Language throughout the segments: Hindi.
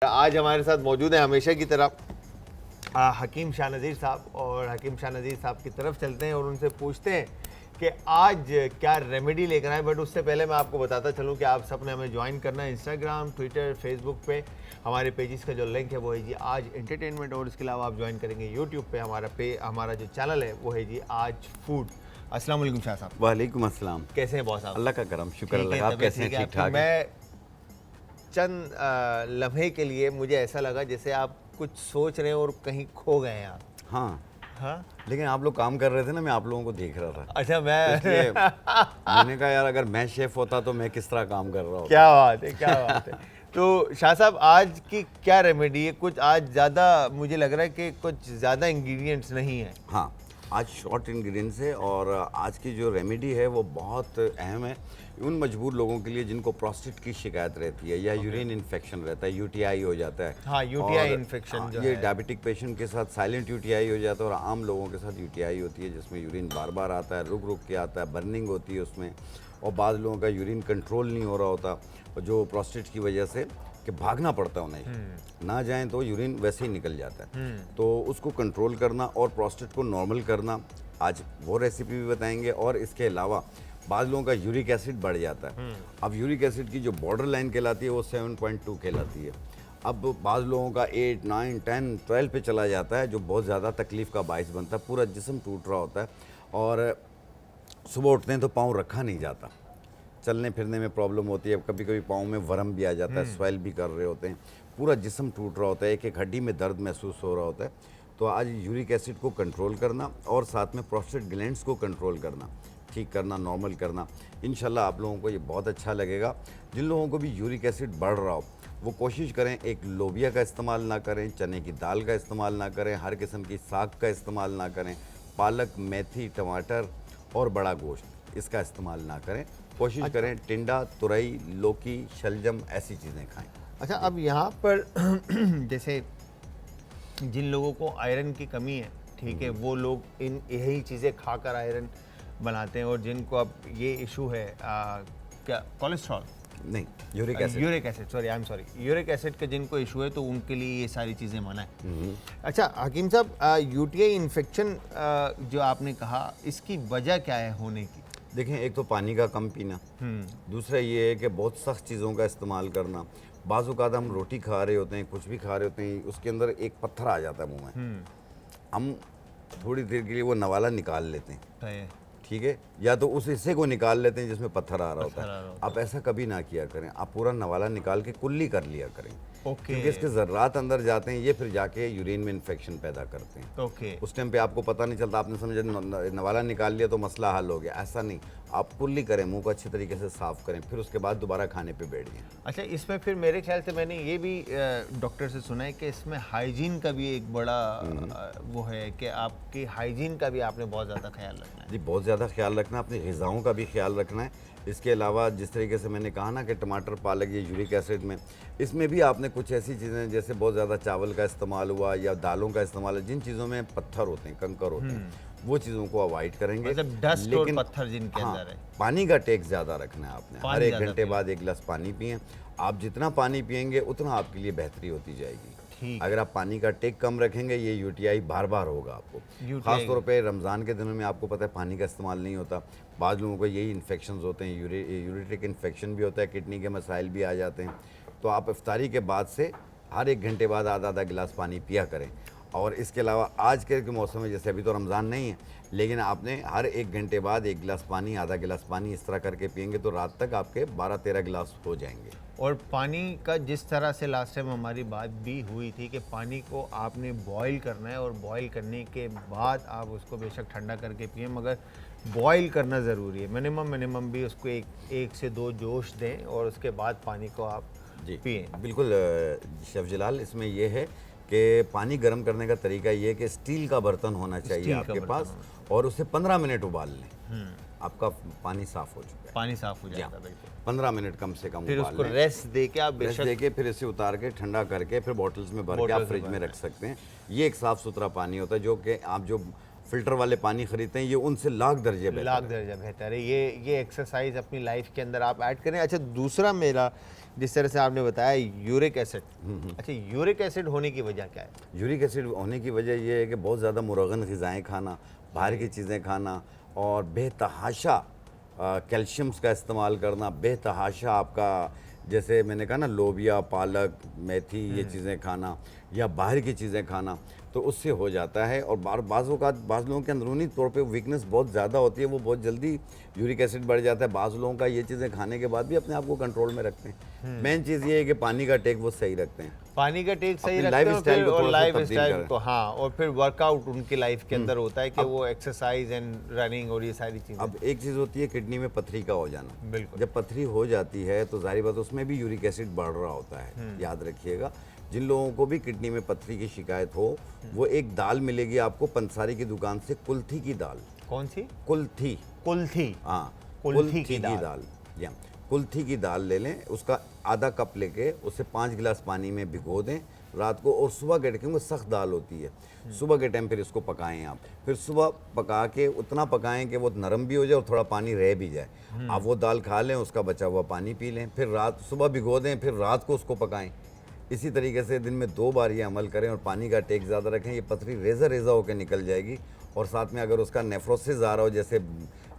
आज हमारे साथ मौजूद है हमेशा की तरह हकीम शाह नज़ीर साहब, और हकीम शाह नज़ीर साहब की तरफ चलते हैं और उनसे पूछते हैं कि आज क्या रेमेडी लेकर आए। बट उससे पहले मैं आपको बताता चलूं कि आप सब ने हमें ज्वाइन करना है इंस्टाग्राम, ट्विटर, फेसबुक पे। हमारे पेजेस का जो लिंक है वो है जी आज एंटरटेनमेंट, और इसके अलावा आप ज्वाइन करेंगे यूट्यूब पे हमारा जो चैनल है वो है जी आज फूड। अस्सलाम वालेकुम शाह साहब। वालेकुम अस्सलाम। कैसे हैं बॉस साहब? अल्लाह का करम, शुक्र अल्लाह का। आप कैसे हैं? ठीक ठाक? मैं चंद लम्हे के लिए मुझे ऐसा लगा जैसे आप कुछ सोच रहे हैं और कहीं खो गए हैं आप। हाँ, हाँ, लेकिन आप लोग काम कर रहे थे ना, मैं आप लोगों को देख रहा था। अच्छा मैं इसलिए मैंने कहा यार अगर मैं शेफ होता तो मैं किस तरह काम कर रहा हूँ। क्या बात है, क्या बात है। तो शाह साहब आज की क्या रेमेडी है? कुछ आज ज़्यादा मुझे लग रहा है कि कुछ ज़्यादा इंग्रेडिएंट्स नहीं है। हाँ, आज शॉर्ट इंग्रेडिएंट्स है और आज की जो रेमेडी है वो बहुत अहम है उन मजबूर लोगों के लिए जिनको प्रोस्टेट की शिकायत रहती है या यूरिन इन्फेक्शन रहता है, यूटीआई हो जाता है। हाँ, यूटीआई और इन्फेक्शन जो ये है डायबिटिक पेशेंट के साथ साइलेंट यूटीआई हो जाता है, और आम लोगों के साथ यूटीआई होती है जिसमें यूरिन बार बार आता है, रुक रुक के आता है, बर्निंग होती है उसमें, और बाद लोगों का यूरिन कंट्रोल नहीं हो रहा होता जो प्रोस्टेट की वजह से कि भागना पड़ता है उन्हें, ना जाएं तो यूरिन वैसे ही निकल जाता है। तो उसको कंट्रोल करना और प्रोस्टेट को नॉर्मल करना, आज वो रेसिपी भी बताएंगे। और इसके अलावा बाद लोगों का यूरिक एसिड बढ़ जाता है। अब यूरिक एसिड की जो बॉर्डर लाइन कहलाती है वो 7.2 कहलाती है। अब बाद लोगों का 8, 9, 10, 12 पे चला जाता है, जो बहुत ज़्यादा तकलीफ़ का बायस बनता है। पूरा जिस्म टूट रहा होता है और सुबह उठते हैं तो पाँव रखा नहीं जाता, चलने फिरने में प्रॉब्लम होती है, कभी कभी पाँव में वरम भी आ जाता है, स्वेल भी कर रहे होते हैं, पूरा जिस्म टूट रहा होता है, एक एक हड्डी में दर्द महसूस हो रहा होता है। तो आज यूरिक एसिड को कंट्रोल करना और साथ में प्रोस्टेट ग्लैंड्स को कंट्रोल करना, ठीक करना, नॉर्मल करना, इंशाल्लाह आप लोगों को ये बहुत अच्छा लगेगा। जिन लोगों को भी यूरिक एसिड बढ़ रहा हो वो कोशिश करें एक लोबिया का इस्तेमाल ना करें, चने की दाल का इस्तेमाल ना करें, हर किस्म की साग का इस्तेमाल ना करें, पालक, मेथी, टमाटर और बड़ा गोश्त इसका इस्तेमाल ना करें। कोशिश करें टिंडा, तुरई, लौकी, शलजम ऐसी चीज़ें खाएं। अच्छा, अब यहाँ पर जैसे जिन लोगों को आयरन की कमी है, ठीक है, वो लोग इन यही चीज़ें खाकर आयरन बनाते हैं, और जिनको अब ये इशू है क्या कोलेस्ट्रॉल नहीं, uric acid, uric acid, sorry I am sorry, uric acid का जिनको इशू है तो उनके लिए ये सारी चीज़ें मना है। अच्छा हकीम साहब, यूटीआई इन्फेक्शन जो आपने कहा, इसकी वजह क्या है होने की? देखें, एक तो पानी का कम पीना, दूसरा ये है कि बहुत सख्त चीज़ों का इस्तेमाल करना। बाज़ औक़ात हम रोटी खा रहे होते हैं, कुछ भी खा रहे होते हैं, उसके अंदर एक पत्थर आ जाता है मुंह में, हम थोड़ी देर के लिए वो नवाला निकाल लेते हैं, ठीक है, या तो उस हिस्से को निकाल लेते हैं जिसमें पत्थर आ रहा होता है। आप ऐसा कभी ना किया करें, आप पूरा नवाला निकाल के कुल्ली कर लिया करें, क्योंकि इसके ज़र्रात अंदर जाते हैं, ये फिर जाके यूरिन में इन्फेक्शन पैदा करते हैं। उस टाइम पे आपको पता नहीं चलता, आपने समझा नवाला निकाल लिया तो मसला हल हो गया, ऐसा नहीं। आप कुल्ली करें, मुंह को अच्छे तरीके से साफ़ करें, फिर उसके बाद दोबारा खाने पे बैठ जाएं। अच्छा, इसमें फिर मेरे ख्याल से मैंने ये भी डॉक्टर से सुना है कि इसमें हाइजीन का भी एक बड़ा वो है कि आपकी हाइजीन का भी आपने बहुत ज़्यादा ख्याल रखना है। जी, बहुत ज़्यादा ख्याल रखना है, अपनी ग़िज़ाओं का भी ख्याल रखना है। इसके अलावा जिस तरीके से मैंने कहा ना कि टमाटर, पालक, ये यूरिक एसिड में, इसमें भी आपने कुछ ऐसी चीज़ें जैसे बहुत ज़्यादा चावल का इस्तेमाल हुआ या दालों का इस्तेमाल, जिन चीज़ों में पत्थर होते हैं, कंकर होते हैं, वो चीज़ों को अवॉइड करेंगे। मतलब डस्ट और पत्थर जिनके हाँ, अंदर है। पानी का टेक ज़्यादा रखना है आपने, हर 1 घंटे बाद 1 गिलास पानी पिएं। आप जितना पानी पिएंगे उतना आपके लिए बेहतरी होती जाएगी। अगर आप पानी का टेक कम रखेंगे, ये यूटीआई बार बार होगा आपको। खास तौर पे रमज़ान के दिनों में आपको पता है पानी का इस्तेमाल नहीं होता, बाद लोगों को यही इन्फेक्शंस होते हैं, यूरिट्रिक इन्फेक्शन भी होता है, किडनी के मसाइल भी आ जाते हैं। तो आप इफ्तारी के बाद से हर 1 घंटे बाद आधा आधा गिलास पानी पिया करें। और इसके अलावा आज के मौसम में, जैसे अभी तो रमज़ान नहीं है, लेकिन आपने हर 1 घंटे बाद 1 गिलास पानी, आधा गिलास पानी, इस तरह करके पिएंगे तो रात तक आपके 12-13 गिलास हो जाएंगे। और पानी का जिस तरह से लास्ट टाइम हमारी बात भी हुई थी कि पानी को आपने बॉईल करना है, और बॉईल करने के बाद आप उसको बेशक ठंडा करके पिएं, मगर बॉईल करना ज़रूरी है। मिनिमम भी उसको एक से 2 जोश दें और उसके बाद पानी को आप पिएं। बिल्कुल शेफ़ जलाल, इसमें यह है कि पानी गर्म करने का तरीका ये है कि स्टील का बर्तन होना चाहिए आपके पास, और उसे 15 मिनट उबाल लें, आपका पानी साफ़ हो चुका है, पानी साफ़ हो जाएगा। बिल्कुल 15 मिनट कम से कम फिर उबाल उसको लें, रेस्ट दे के आप रेस्ट बेशक दे फिर इसे उतार के ठंडा करके फिर बॉटल्स में भर के आप फ्रिज में रख सकते हैं। ये एक साफ़ सुथरा पानी होता है, जो कि आप जो फ़िल्टर वाले पानी ख़रीदते हैं ये उनसे लाख दर्जे बेहतर है। बेहतर है। ये एक्सरसाइज अपनी लाइफ के अंदर आप ऐड करें। अच्छा, दूसरा मेरा जिस तरह से आपने बताया यूरिक एसिड, अच्छा यूरिक एसिड होने की वजह क्या है? यूरिक एसिड होने की वजह यह है कि बहुत ज़्यादा मुरगन ग़िज़ाएँ खाना, बाहर की चीज़ें खाना और बेतहाशा कैल्शियम्स का इस्तेमाल करना, बेतहाशा आपका जैसे मैंने कहा ना लोबिया, पालक, मेथी ये चीज़ें खाना या बाहर की चीज़ें खाना, तो उससे हो जाता है। और बाज़ लोगों के अंदरूनी तौर पे वीकनेस बहुत ज़्यादा होती है, वो बहुत जल्दी यूरिक एसिड बढ़ जाता है। बाज़ लोगों का ये चीज़ें खाने के बाद भी अपने आप को कंट्रोल में रखते हैं। मेन चीज़ ये है कि पानी का टेक वो सही रखते हैं, पानी का टेक सही अपनी रखते हैं लाइफस्टाइल को और थोड़ा सा लाइफ तब्दील स्टाइल करें। को, हाँ, और फिर वर्कआउट उनकी लाइफ के अंदर होता है कि वो एक्सरसाइज एंड रनिंग और ये सारी चीज़ें। अब एक चीज़ होती है किडनी में पथरी का हो जाना। बिल्कुल। जब पथरी हो जाती है तो जाहिर बात उसमें भी यूरिक एसिड बढ़ रहा होता है। याद रखिएगा, जिन लोगों को भी किडनी में पथरी की शिकायत हो, वो एक दाल मिलेगी आपको पंसारी की दुकान से, कुल्थी की दाल। कौन सी? कुल्थी। कुल्थी। हाँ, कुल्थी की दाल। या कुल्थी की दाल ले लें, उसका आधा कप लेके उसे 5 गिलास पानी में भिगो दें रात को, और सुबह के टाइम, सख्त दाल होती है, सुबह के टाइम फिर इसको पकाएं आप। फिर सुबह पका के उतना पकाएं कि वो नरम भी हो जाए और थोड़ा पानी रह भी जाए। आप वो दाल खा लें, उसका बचा हुआ पानी पी लें, फिर रात सुबह भिगो दें, फिर रात को उसको पकाएं। इसी तरीके से दिन में 2 बार ये अमल करें और पानी का टेक ज़्यादा रखें। ये पथरी रेज़ा होकर निकल जाएगी। और साथ में अगर उसका नेफ्रोसिस आ रहा हो, जैसे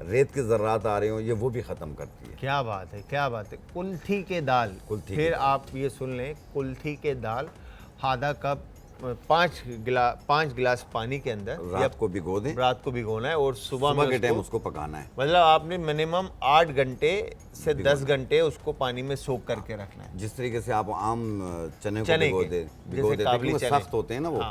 रेत के ज़र्रात आ रहे हो, ये वो भी ख़त्म करती है। क्या बात है, क्या बात है। कुल्थी के दाल, फिर आप ये सुन लें, कुल्थी के दाल आधा कप 5 गिलास पानी के अंदर रात को भिगो दें, रात को भिगोना है और सुबह के टाइम उसको पकाना है। मतलब आपने मिनिमम 8 घंटे से 10 घंटे उसको पानी में सोख करके रखना है। जिस तरीके से आप आम चने को भिगो देते हैं, वो सख्त होते हैं ना वो,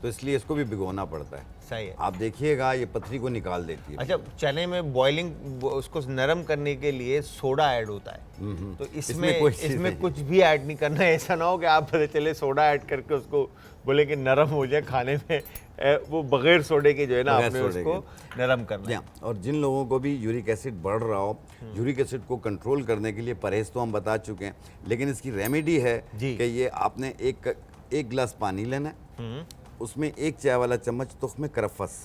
तो इसलिए इसको भी भिगोना पड़ता है। सही है। आप देखिएगा ये पथरी को निकाल देती है। अच्छा, चने में बॉइलिंग उसको नरम करने के लिए सोडा ऐड होता है, तो इसमें कुछ भी ऐड नहीं करना है। ऐसा ना हो कि आप पता चले सोडा ऐड करके उसको बोले कि नरम हो जाए खाने में, वो बगैर सोडे के जो है ना आपने उसको नरम करना है। और जिन लोगों को भी यूरिक एसिड बढ़ रहा हो, यूरिक एसिड को कंट्रोल करने के लिए परहेज तो हम बता चुके हैं, लेकिन इसकी रेमेडी है कि ये आपने एक गिलास पानी लेना है, उसमें 1 चाय वाला चम्मच तुख्म करफस।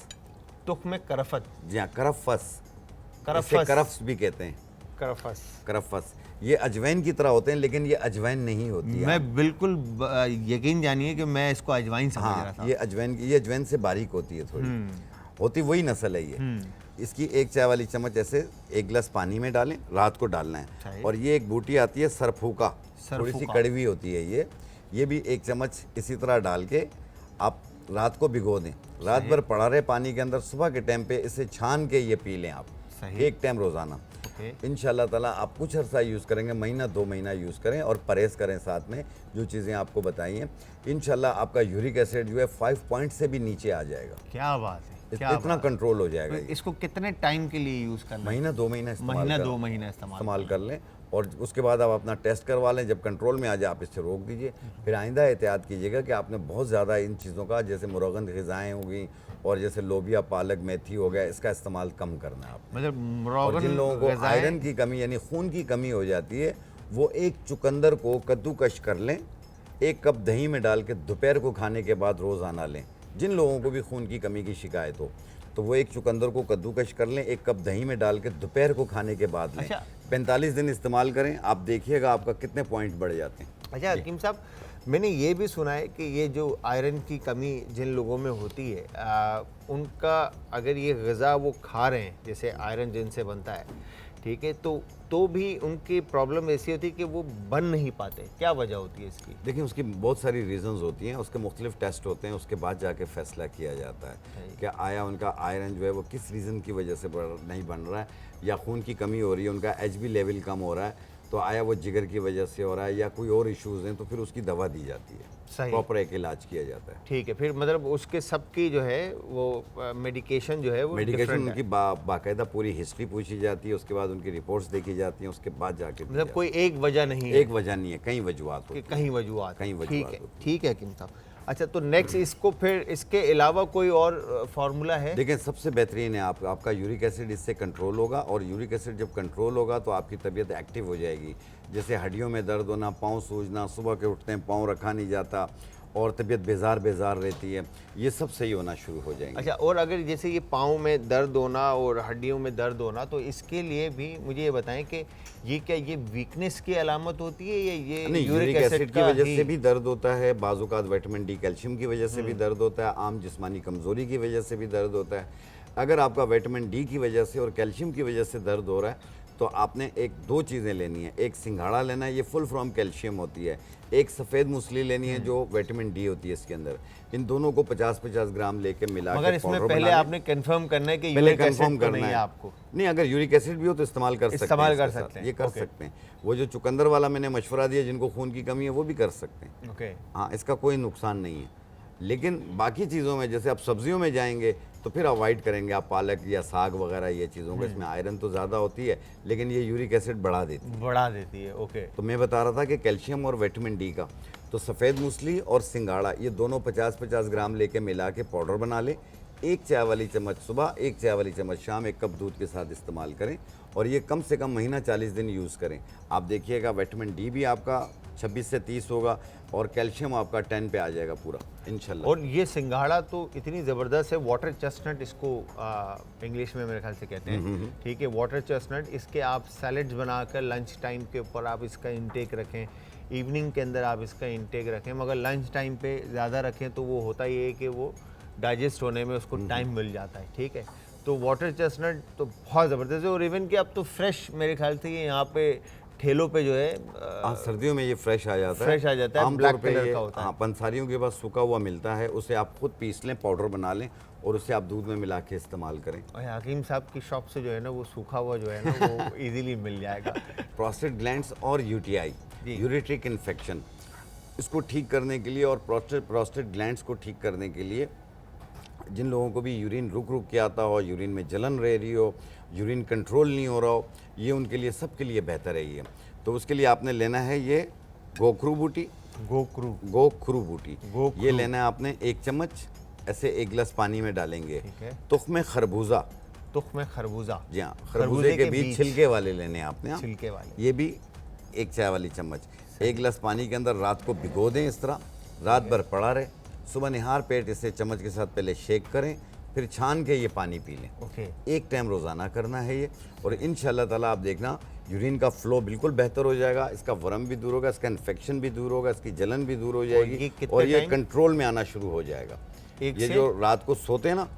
तुख्म करफत? जी हाँ, करफस। करफ्स भी कहते हैं। करफस ये अजवाइन की तरह होते हैं, लेकिन ये अजवाइन नहीं होती है। मैं बिल्कुल यकीन जानिए कि मैं इसको अजवाइन समझ रहा था। ये अजवाइन से बारीक होती है, थोड़ी होती वही नस्ल है ये। इसकी 1 चाय वाली चम्मच ऐसे 1 गिलास पानी में डालें, रात को डालना है। और ये एक बूटी आती है सरफूका, थोड़ी सी कड़वी होती है ये भी 1 चम्मच इसी तरह डाल के आप रात को भिगो दें। रात भर पड़ा रहे पानी के अंदर, सुबह के टाइम पे इसे छान के ये पी लें आप, 1 टाइम रोज़ाना। इंशाल्लाह ताला आप कुछ अर्सा यूज़ करेंगे, महीना 2 महीना यूज़ करें और परहेज़ करें साथ में, जो चीज़ें आपको बताई हैं। इंशाल्लाह आपका यूरिक एसिड जो है 5 पॉइंट से भी नीचे आ जाएगा। क्या बात है, इतना कंट्रोल हो जाएगा। इसको कितने टाइम के लिए यूज़ करना है? महीना 2 महीना इस्तेमाल कर लें और उसके बाद आप अपना टेस्ट करवा लें। जब कंट्रोल में आ जाए आप इससे रोक दीजिए। फिर आइंदा एहतियात कीजिएगा कि आपने बहुत ज़्यादा इन चीज़ों का, जैसे मुरगन ग़िज़ाएँ हो गई और जैसे लोबिया, पालक, मेथी हो गया, इसका इस्तेमाल कम करना है आप। मतलब और जिन लोगों को आयरन की कमी यानी खून की कमी हो जाती है, वो 1 चुकंदर को कद्दूकश कर लें, 1 कप दही में डाल के दोपहर को खाने के बाद रोज़ाना लें। जिन लोगों को भी खून की कमी की शिकायत हो तो वो 1 चुकंदर को कद्दूकश कर लें, 1 कप दही में डाल के दोपहर को खाने के बाद लें। 45 दिन इस्तेमाल करें, आप देखिएगा आपका कितने पॉइंट बढ़ जाते हैं। अच्छा हकीम साहब, मैंने ये भी सुना है कि ये जो आयरन की कमी जिन लोगों में होती है, उनका अगर ये ग़िज़ा वो खा रहे हैं, जैसे आयरन जिनसे बनता है, ठीक है, तो भी उनकी प्रॉब्लम ऐसी होती है कि वो बन नहीं पाते। क्या वजह होती है इसकी? देखिए, उसकी बहुत सारी रीज़न्स होती हैं, उसके मुख्तलिफ टेस्ट होते हैं, उसके बाद जाके फैसला किया जाता है कि आया उनका आयरन जो है वो किस रीज़न की वजह से नहीं बन रहा है, या खून की कमी हो रही है, उनका HB लेवल कम हो रहा है, तो आया वो जिगर की वजह से हो रहा है या कोई और इश्यूज़ हैं, तो फिर उसकी दवा दी जाती है, प्रॉपर एक इलाज किया जाता है। ठीक है, फिर मतलब उसके सबकी जो है वो मेडिकेशन जो है वो उनकी बाकायदा पूरी हिस्ट्री पूछी जाती है, उसके बाद उनकी रिपोर्ट्स देखी जाती हैं, उसके बाद जाके मतलब कोई एक वजह नहीं है। एक वजह नहीं है, कई वजूहात होती हैं। कहीं वजूहात। ठीक है हकीम साहब। अच्छा, तो नेक्स्ट इसको फिर इसके अलावा कोई और फार्मूला है? देखिए, सबसे बेहतरीन है आपका यूरिक एसिड, इससे कंट्रोल होगा। और यूरिक एसिड जब कंट्रोल होगा तो आपकी तबीयत एक्टिव हो जाएगी। जैसे हड्डियों में दर्द होना, पाँव सूजना, सुबह के उठते हैं पाँव रखा नहीं जाता, और तबीयत बेजार बेजार रहती है, ये सब सही होना शुरू हो जाएंगे। अच्छा, और अगर जैसे ये पाँव में दर्द होना और हड्डियों में दर्द होना, तो इसके लिए भी मुझे ये बताएं कि ये क्या ये वीकनेस की अलामत होती है या ये नहीं, यूरिक एसिड की वजह से भी दर्द होता है, बाज़-औक़ात विटामिन डी कैल्शियम की वजह से भी दर्द होता है, आम जिस्मानी कमज़ोरी की वजह से भी दर्द होता है। अगर आपका विटामिन डी की वजह से और कैल्शियम की वजह से दर्द हो रहा है, तो आपने एक दो चीज़ें लेनी है। एक सिंघाड़ा लेना है, ये फुल फ्रॉम कैल्शियम होती है। एक सफ़ेद मूसली लेनी है जो विटामिन डी होती है इसके अंदर। इन दोनों को 50-50 ग्राम लेके मिला मगर के इसमें पाउडर पहले बना आपने कंफर्म करना है कि पहले यूरिक कंफर्म एसिड तो करना नहीं है है आपको। नहीं, अगर यूरिक एसिड भी हो तो इस्तेमाल कर सकते हैं, इस्तेमाल कर इसके सकते साथ। हैं, ये कर ओके। सकते हैं। वो जो चुकंदर वाला मैंने मशवरा दिया, जिनको खून की कमी है वो भी कर सकते हैं। ओके। हाँ, इसका कोई नुकसान नहीं है। लेकिन बाकी चीज़ों में, जैसे आप सब्जियों में जाएंगे तो फिर अवॉइड करेंगे आप पालक या साग वगैरह ये चीज़ों को। इसमें आयरन तो ज़्यादा होती है, लेकिन ये यूरिक एसिड बढ़ा देती है। ओके। तो मैं बता रहा था कि कैल्शियम और विटामिन डी का, तो सफ़ेद मूसली और सिंगाड़ा ये दोनों 50-50 ग्राम लेके मिला के पाउडर बना लें। एक चाय वाली चम्मच सुबह, एक चाय वाली चम्मच शाम, एक कप दूध के साथ इस्तेमाल करें और ये कम से कम महीना 40 दिन यूज़ करें। आप देखिएगा विटामिन डी भी आपका 26 से 30 होगा और कैल्शियम आपका 10 पे आ जाएगा पूरा इंशाल्लाह। और ये सिंघाड़ा तो इतनी ज़बरदस्त है, वाटर चेस्टनट इसको इंग्लिश में मेरे ख्याल से कहते हैं, ठीक है, वाटर चेस्टनट। इसके आप सैलड्स बनाकर लंच टाइम के ऊपर आप इसका इंटेक रखें, इवनिंग के अंदर आप इसका इंटेक रखें, मगर लंच टाइम पे ज़्यादा रखें तो वो होता ये है कि वो डाइजेस्ट होने में उसको टाइम मिल जाता है, ठीक है। तो वाटर चेस्टनट तो बहुत ज़बरदस्त है। और इवन कि अब तो फ्रेश मेरे ख्याल से ये यहाँ पे ठेलों पे जो है सर्दियों में ये फ्रेश आ जाता है। फ्रेश आ जाता है, आमतौर ब्लैक पे कलर ये का होता है। हाँ, पंसारियों के पास सूखा हुआ मिलता है, उसे आप खुद पीस लें, पाउडर बना लें और उसे आप दूध में मिला के इस्तेमाल करें। और हकीम साहब की शॉप से जो है ना वो सूखा हुआ जो है ना वो इजीली मिल जाएगा। प्रोस्टेट ग्लैंड्स और यूटीआई, जी। यूरेट्रिक इन्फेक्शन, इसको ठीक करने के लिए और प्रोस्टेट ग्लैंड्स को ठीक करने के लिए, जिन लोगों को भी यूरिन रुक रुक के आता हो, यूरिन में जलन रह रही हो, यूरिन कंट्रोल नहीं हो रहा हो, ये उनके लिए, सबके लिए बेहतर है ये। तो उसके लिए आपने लेना है ये गोखरू बूटी, गोखरू बूटी, ये लेना है आपने 1 चम्मच, ऐसे 1 गिलास पानी में डालेंगे। ठीक है। तुख्म खरबूजा, तुख्म खरबूजा, जी हाँ, खरबूजे के बीज छिलके वाले लेने हैं आपने। छिलके वाले, ये भी 1 चाय वाली चम्मच 1 गिलास पानी के अंदर रात को भिगो दें, इस तरह रात भर पड़ा रहे। सुबह निहार पेट इसे चम्मच के साथ पहले शेक करें, फिर छान के ये पानी पी लें। ओके। 1 टाइम रोज़ाना करना है ये, और इंशाल्लाह ताला आप देखना यूरिन का फ्लो बिल्कुल बेहतर हो जाएगा, इसका वर्म भी दूर होगा, इसका इन्फेक्शन भी दूर होगा, इसकी जलन भी दूर हो जाएगी और ये कंट्रोल में आना शुरू हो जाएगा। ये जो रात को सोते हैं ना,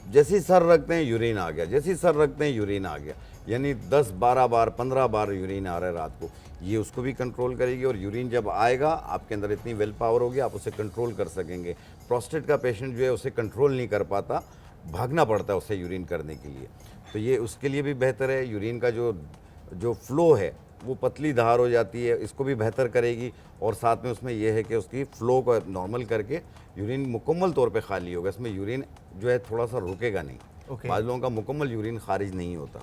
जैसे ही सर रखते हैं यूरिन आ गया, जैसे ही सर रखते हैं यूरिन आ गया, यानी 10-12 बार 15 बार यूरिन आ रहा है रात को, ये उसको भी कंट्रोल करेगी। और यूरिन जब आएगा आपके अंदर इतनी विल पावर होगी, आप उसे कंट्रोल कर सकेंगे। प्रोस्टेट का पेशेंट जो है उसे कंट्रोल नहीं कर पाता, भागना पड़ता है उसे यूरिन करने के लिए, तो ये उसके लिए भी बेहतर है। यूरिन का जो फ्लो है वो पतली धार हो जाती है, इसको भी बेहतर करेगी। और साथ में उसमें यह है कि उसकी फ़्लो को नॉर्मल करके यूरिन मुकम्मल तौर पे खाली होगा, इसमें यूरिन जो है थोड़ा सा रुकेगा नहीं। बाद लोगों का मुकम्मल यूरिन खारिज नहीं होता।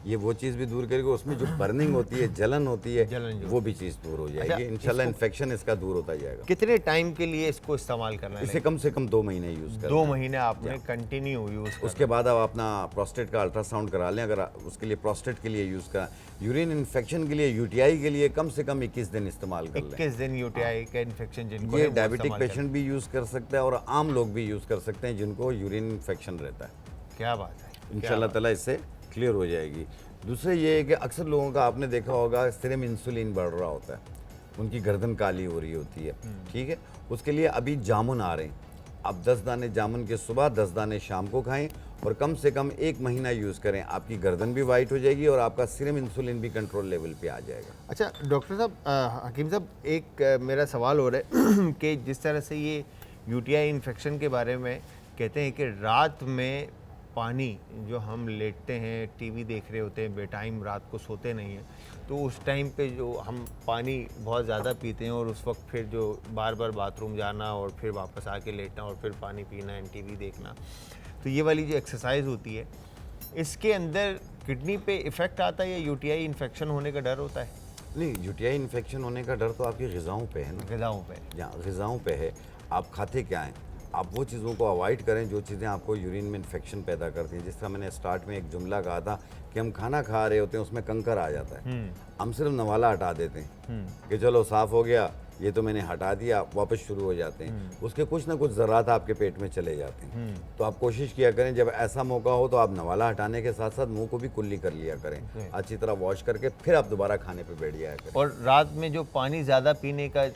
ये वो चीज़ भी दूर करेगी, उसमें जो बर्निंग होती है, जलन होती है, वो भी चीज़ दूर हो जाएगी इंशाल्लाह। इन्फेक्शन इसका दूर होता जाएगा। कितने टाइम के लिए इसको इस्तेमाल करना है? इसे कम से कम 2 महीने यूज़ करना। 2 महीने आपने कंटिन्यू यूज़ करना। उसके बाद आप अपना प्रोस्टेट का अल्ट्रासाउंड करा लें, अगर उसके लिए प्रोस्टेट के लिए यूज़ करा। यूरिन इन्फेक्शन के लिए, यूटीआई के लिए कम से कम 21 दिन इस्तेमाल कर लें। 21 दिन यूटीआई का इन्फेक्शन जिनको ये डायबिटिक पेशेंट भी यूज़ कर सकता है और आम लोग भी यूज़ कर सकते हैं जिनको यूरिन इन्फेक्शन रहता है। क्या बात है, इंशाल्लाह ताला इससे क्लियर हो जाएगी। दूसरे ये है कि अक्सर लोगों का आपने देखा होगा सिरम इंसुलिन बढ़ रहा होता है, उनकी गर्दन काली हो रही होती है, ठीक है। उसके लिए अभी जामुन आ रहे हैं, आप 10 दाने जामुन के सुबह, 10 दाने शाम को खाएं और कम से कम 1 महीना यूज़ करें, आपकी गर्दन भी वाइट हो जाएगी और आपका सिरम इंसुलिन भी कंट्रोल लेवल पे आ जाएगा। अच्छा डॉक्टर साहब, हकीम साहब, एक मेरा सवाल हो रहा है कि जिस तरह से ये यूटीआई इन्फेक्शन के बारे में कहते हैं कि रात में पानी जो हम लेटते हैं, टीवी देख रहे होते हैं, बेटाइम रात को सोते नहीं हैं, तो उस टाइम पे जो हम पानी बहुत ज़्यादा पीते हैं और उस वक्त फिर जो बार बार बाथरूम जाना और फिर वापस आके लेटना और फिर पानी पीना एंड टीवी देखना, तो ये वाली जो एक्सरसाइज होती है, इसके अंदर किडनी पे इफ़ेक्ट आता है या यूटीआई इन्फेक्शन होने का डर होता है? नहीं, यूटीआई इन्फेक्शन होने का डर तो आपकी ग़िज़ाओं पे है ना। ग़िज़ाओं पे, जहाँ ग़िज़ाओं पे है, आप खाते क्या हैं, आप वो चीज़ों को अवॉइड करें जो चीज़ें आपको यूरिन में इन्फेक्शन पैदा करती हैं। जिस तरह मैंने स्टार्ट में एक जुमला कहा था कि हम खाना खा रहे होते हैं, उसमें कंकर आ जाता है, हम सिर्फ नवाला हटा देते हैं कि चलो साफ़ हो गया, ये तो मैंने हटा दिया, वापस शुरू हो जाते हैं। उसके कुछ ना कुछ ज़रात आपके पेट में चले जाते हैं। तो आप कोशिश किया करें, जब ऐसा मौका हो तो आप नवाला हटाने के साथ साथ मुंह को भी कुल्ली कर लिया करें, अच्छी तरह वॉश करके फिर आप दोबारा खाने पे बैठ जाया करें। और रात में जो पानी ज़्यादा पीने का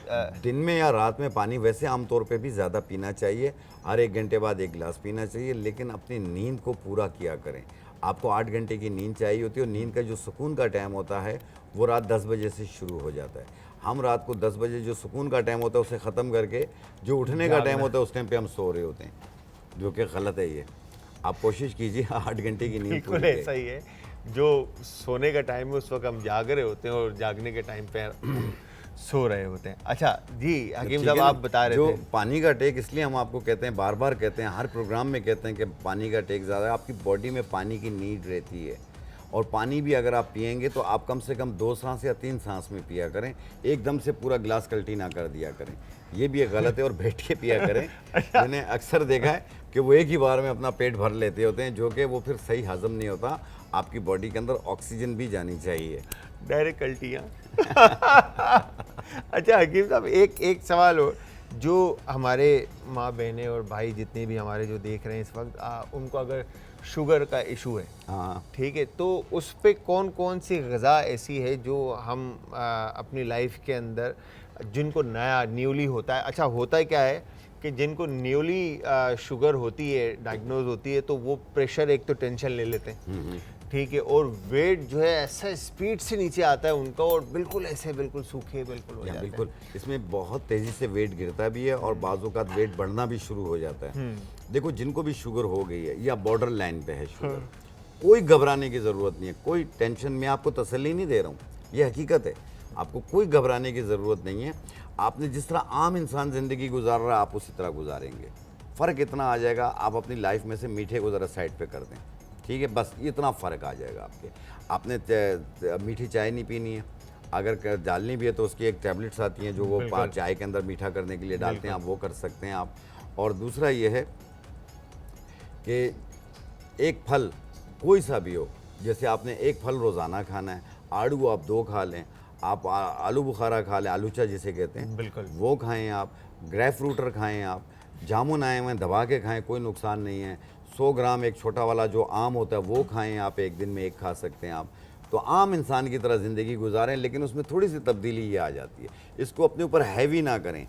दिन में या रात में पानी वैसे आमतौर पे भी ज़्यादा पीना चाहिए, हर 1 घंटे बाद 1 गिलास पीना चाहिए, लेकिन अपनी नींद को पूरा किया करें। आपको 8 घंटे की नींद चाहिए होती है, और नींद का जो सुकून का टाइम होता है वो रात 10 बजे से शुरू हो जाता है। हम रात को 10 बजे जो सुकून का टाइम होता है उसे ख़त्म करके जो उठने का टाइम होता है उस टाइम पे हम सो रहे होते हैं, जो कि गलत है। ये आप कोशिश कीजिए 8 घंटे की नींद बिल्कुल पूरी ऐसा ही है। जो सोने का टाइम है उस वक्त हम जाग रहे होते हैं और जागने के टाइम पे सो रहे होते हैं। अच्छा जी हकीम ठीक साहब, है ना? आप बता रहे जो थे पानी का टेक, इसलिए हम आपको कहते हैं, बार बार कहते हैं, हर प्रोग्राम में कहते हैं कि पानी का टेक ज़्यादा है। आपकी बॉडी में पानी की नीड रहती है, और पानी भी अगर आप पिएंगे तो आप कम से कम 2 सांस या 3 सांस में पिया करें, एकदम से पूरा गिलास कल्टी ना कर दिया करें, ये भी एक गलत है। और बैठ के पिया करें। मैंने अक्सर देखा है कि वो एक ही बार में अपना पेट भर लेते होते हैं, जो कि वो फिर सही हजम नहीं होता। आपकी बॉडी के अंदर ऑक्सीजन भी जानी चाहिए। डायरेक्ट कल्टियाँ। अच्छा हकीम साहब, एक सवाल हो, जो हमारे माँ बहनें और भाई जितने भी हमारे जो देख रहे हैं इस वक्त, उनको अगर शुगर का इशू है, हाँ, ठीक है, तो उस पे कौन कौन सी ग़िज़ा ऐसी है जो हम अपनी लाइफ के अंदर, जिनको नया न्यूली होता है, अच्छा होता है क्या है कि जिनको न्यूली शुगर होती है, डायग्नोज होती है, तो वो प्रेशर एक तो टेंशन ले लेते हैं, ठीक है, और वेट जो है ऐसा स्पीड से नीचे आता है उनका, और बिल्कुल ऐसे बिल्कुल सूखे बिल्कुल हो जाते हैं। बिल्कुल। इसमें बहुत तेज़ी से वेट गिरता भी है और बाज़ों का वेट बढ़ना भी शुरू हो जाता है। देखो, जिनको भी शुगर हो गई है या बॉर्डर लाइन पे है शुगर, कोई घबराने की ज़रूरत नहीं है, कोई टेंशन। मैं आपको तसल्ली नहीं दे रहा हूँ, ये हकीकत है। आपको कोई घबराने की ज़रूरत नहीं है। आपने जिस तरह आम इंसान ज़िंदगी गुजार रहा है, आप उसी तरह गुजारेंगे। फ़र्क इतना आ जाएगा, आप अपनी लाइफ में से मीठे को ज़रा साइड पे कर दें, ठीक है, बस इतना फ़र्क आ जाएगा आपके। आपने मीठी चाय नहीं पीनी है, अगर डालनी भी है तो उसकी एक टैबलेट्स आती हैं जो वो चाय के अंदर मीठा करने के लिए डालते हैं, आप वो कर सकते हैं आप। और दूसरा ये है कि एक फल कोई सा भी हो, जैसे आपने एक फल रोज़ाना खाना है, आड़ू आप 2 खा लें, आप आलू बुखारा खा लें, आलूचा जिसे कहते हैं, बिल्कुल वो खाएं आप, ग्रेप फ्रूटर खाएं आप, जामुन आए हुए दबा के खाएं, कोई नुकसान नहीं है। 100 ग्राम एक छोटा वाला जो आम होता है वो खाएं आप, एक दिन में 1 खा सकते हैं आप। तो आम इंसान की तरह ज़िंदगी गुजारें, लेकिन उसमें थोड़ी सी तब्दीली ये आ जाती है, इसको अपने ऊपर हैवी ना करें।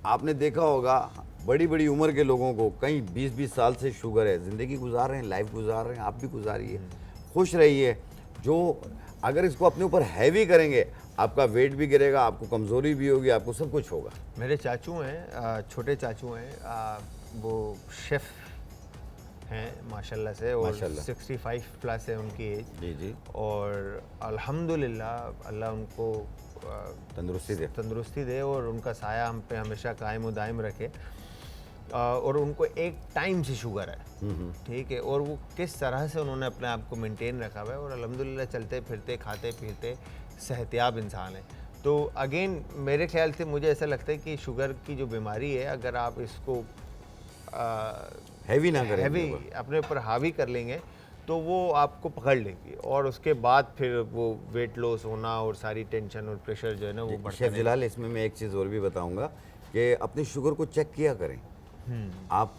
आपने देखा होगा बड़ी बड़ी उम्र के लोगों को कई 20-20 साल से शुगर है, ज़िंदगी गुजार रहे हैं, लाइफ गुजार रहे हैं, आप भी गुजारिए, खुश रहिए। जो अगर इसको अपने ऊपर हैवी करेंगे, आपका वेट भी गिरेगा, आपको कमज़ोरी भी होगी, आपको सब कुछ होगा। मेरे चाचू हैं, छोटे चाचू हैं, वो शेफ़ हैं माशाल्लाह से, और माशाल्लाह। 65 प्लस है उनकी एज, जी जी, और अल्हम्दुलिल्लाह अल्लाह उनको तंदुरुस्ती दे और उनका साया हम पे हमेशा कायम व दायम रखे। और उनको एक टाइम से शुगर है, ठीक है, और वो किस तरह से उन्होंने अपने आप को मेंटेन रखा हुआ है, और अल्हम्दुलिल्लाह चलते फिरते खाते पीते सेहतियाब इंसान है। तो अगेन मेरे ख्याल से मुझे ऐसा लगता है कि शुगर की जो बीमारी है, अगर आप इसको हैवी ना करें, हैवी अपने ऊपर हावी कर लेंगे तो वो आपको पकड़ लेगी, और उसके बाद फिर वो वेट लॉस होना और सारी टेंशन और प्रेशर जो है ना वो बढ़ता शेफ जलाल, इसमें मैं एक चीज़ और भी बताऊंगा कि अपनी शुगर को चेक किया करें। आप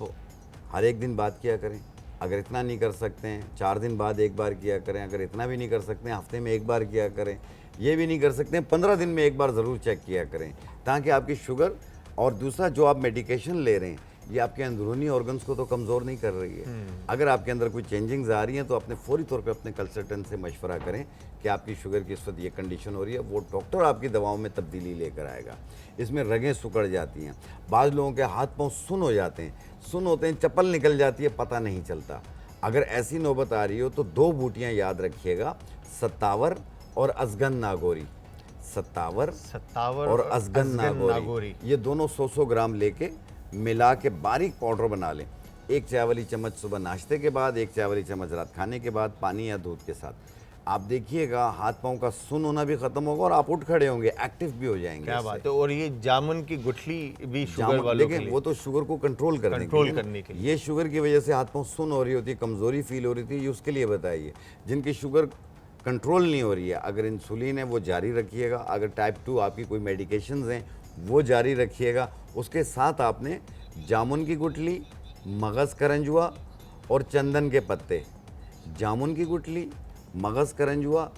हर एक दिन बाद किया करें, अगर इतना नहीं कर सकते हैं 4 दिन बाद एक बार किया करें, अगर इतना भी नहीं कर सकते हैं हफ्ते में 1 बार किया करें, ये भी नहीं कर सकते हैं 15 दिन में 1 बार ज़रूर चेक किया करें, ताकि आपकी शुगर, और दूसरा जो आप मेडिकेशन ले रहे हैं ये आपके अंदरूनी ऑर्गन्स को तो कमज़ोर नहीं कर रही है। अगर आपके अंदर कोई चेंजिंग्स आ रही हैं तो अपने फौरी तौर पे अपने कंसल्टेंट से मशवरा करें कि आपकी शुगर की इस वक्त ये कंडीशन हो रही है, वो डॉक्टर आपकी दवाओं में तब्दीली लेकर आएगा। इसमें रगें सिकुड़ जाती हैं, बाज़ लोगों के हाथ पाँव सुन हो जाते हैं, सुन होते हैं, चप्पल निकल जाती है, पता नहीं चलता। अगर ऐसी नौबत आ रही हो तो 2 बूटियाँ याद रखिएगा, सत्तावर और अजगन नागौरी। सत्तावर और अजगन नागौरी, ये दोनों 100-100 ग्राम लेके मिला के बारीक पाउडर बना लें। 1 चाय वाली चम्मच सुबह नाश्ते के बाद, 1 चाय वाली चम्मच रात खाने के बाद, पानी या दूध के साथ। आप देखिएगा हाथ पाँव का सुन होना भी खत्म होगा और आप उठ खड़े होंगे, एक्टिव भी हो जाएंगे। क्या बात है। और ये जामुन की गुठली भी शुगर वालों के लिए, वो तो शुगर को कंट्रोल करने के लिए। ये शुगर की वजह से हाथ पाँव सुन हो रही होती है, कमज़ोरी फील हो रही थी, ये उसके लिए बताइए। जिनकी शुगर कंट्रोल नहीं हो रही है, अगर इंसुलिन है वो जारी रखिएगा, अगर टाइप 2 आपकी कोई मेडिकेशंस हैं वो जारी रखिएगा। उसके साथ आपने जामुन की गुठली, मगज़ करंजुआ और चंदन के पत्ते, जामुन की गुठली, मगज़ करंजुआ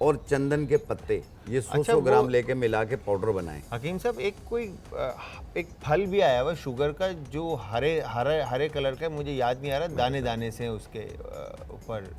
और चंदन के पत्ते, ये 100 अच्छा, ग्राम लेके मिला के पाउडर बनाएं। हकीम साहब एक फल भी आया हुआ शुगर का जो हरे कलर का है, मुझे याद नहीं आ रहा, दाने दाने से उसके ऊपर।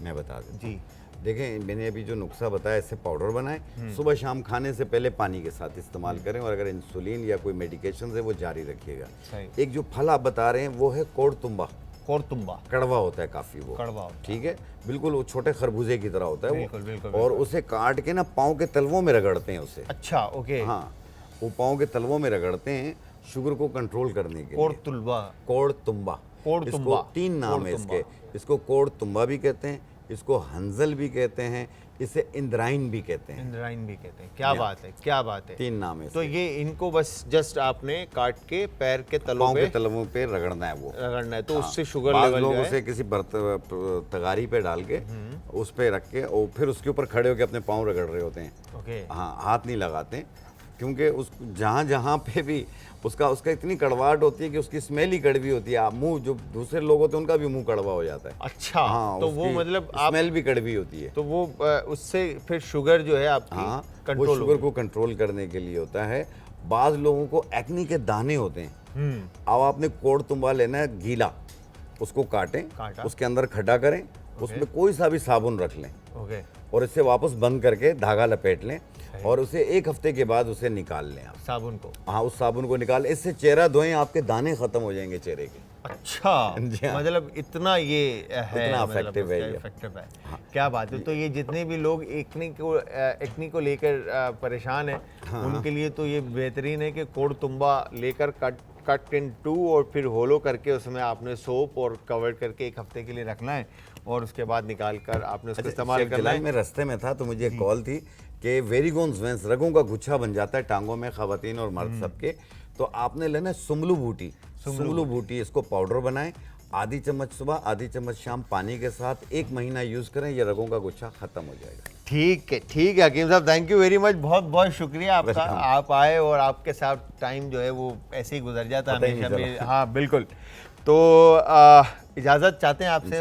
मैं बता दूं जी देखें, मैंने अभी जो नुस्खा बताया, इससे पाउडर बनाएं, सुबह शाम खाने से पहले पानी के साथ इस्तेमाल करें, और अगर इंसुलिन या कोई मेडिकेशन है वो जारी रखिएगा। सही। एक जो फल आप बता रहे हैं वो है कोड़तुम्बा। कोरतुम्बा कड़वा होता है काफ़ी, वो कड़वा होता है। ठीक है, बिल्कुल वो छोटे खरबूजे की तरह होता है बिल्कुल, वो। बिल्कुल, और उसे काट के ना पाँव के तलवों में रगड़ते हैं उसे। अच्छा, ओके। हाँ, वो पाँव के तलवों में रगड़ते हैं शुगर को कंट्रोल करने के लिए। कोरतुल्बा। कोड़तुम्बा। कोड़तुम्बा। इसको 3 नाम है कोड़तुम्बा। इसके। इसको कोड़तुम्बा भी कहते हैं, इसको हंजल भी कहते हैं, इसे इंद्राइन भी कहते हैं। इंद्राइन भी कहते हैं। क्या बात है, क्या बात है। 3 नाम है तो इसके। ये इनको बस जस्ट आपने काट के पैर के तलों पाँव पे के तलवों पे रगड़ना है वो। रगड़ना है, तो हाँ। उससे शुगर बाज़ लेवल लोग जो है। उसे किसी तगारी पे डाल के उस पे रख के और फिर उसके ऊपर खड़े होकर अपने पाँव रगड़ रहे होते हैं। ओके। हाँ, हाथ नहीं लगाते, क्योंकि उस जहाँ जहाँ पे भी उसका इतनी कड़वाहट होती है कि उसकी स्मेल ही कड़वी होती है। आप मुंह, जो दूसरे लोग होते हैं उनका भी मुंह कड़वा हो जाता है। अच्छा, हाँ, तो वो उसकी मतलब आप, स्मेल भी कड़वी होती है। तो वो उससे फिर शुगर जो है आपकी हाँ, वो कंट्रोल शुगर को कंट्रोल करने के लिए होता है। बाज़ लोगों को एक्नी के दाने होते हैं। अब आपने कोड़तुम्बा लेना है गीला, उसको काटें, काटा। उसके अंदर खड्डा करें, उसमें कोई सा भी साबुन रख लें ओके। और इसे वापस बंद करके धागा लपेट लें, और उसे 1 हफ्ते के बाद उसे निकाल लें आप। साबुन को। हाँ, उस साबुन को निकाल, इससे चेहरा धोएं, आपके दाने खत्म हो जाएंगे चेहरे के। अच्छा, जी हाँ। मतलब इतना ये है, इतना मतलब effective है उसका ये। effective है। क्या बात है। तो ये जितने भी लोग एक्नी को लेकर परेशान हैं, उनके लिए तो ये बेहतरीन है कि कोड़तुम्बा लेकर कट इन 2 और फिर होलो करके उसमें आपने सोप और कवर करके 1 हफ्ते के लिए रखना है, और उसके बाद निकाल कर आपने उसको इस्तेमाल शेख करना जलाल, है। मैं रास्ते में था तो मुझे एक कॉल थी कि वेरिगोन्स वेंस, रगों का गुच्छा बन जाता है टांगों में, खवातीन और मर्द सबके। तो आपने लेना है सुमलू बूटी। सुमलू बूटी, इसको पाउडर बनाएं, आधी चम्मच सुबह, आधी चम्मच शाम पानी के साथ 1 महीना यूज़ करें, ये रगों का गुच्छा ख़त्म हो जाएगा। ठीक है हकीम साहब, थैंक यू वेरी मच, बहुत बहुत शुक्रिया आपका। आप आए और आपके साथ टाइम जो है वो ऐसे ही गुजर जाता पता ही नहीं हमेशा। चला। हाँ बिल्कुल। तो इजाज़त चाहते हैं आपसे।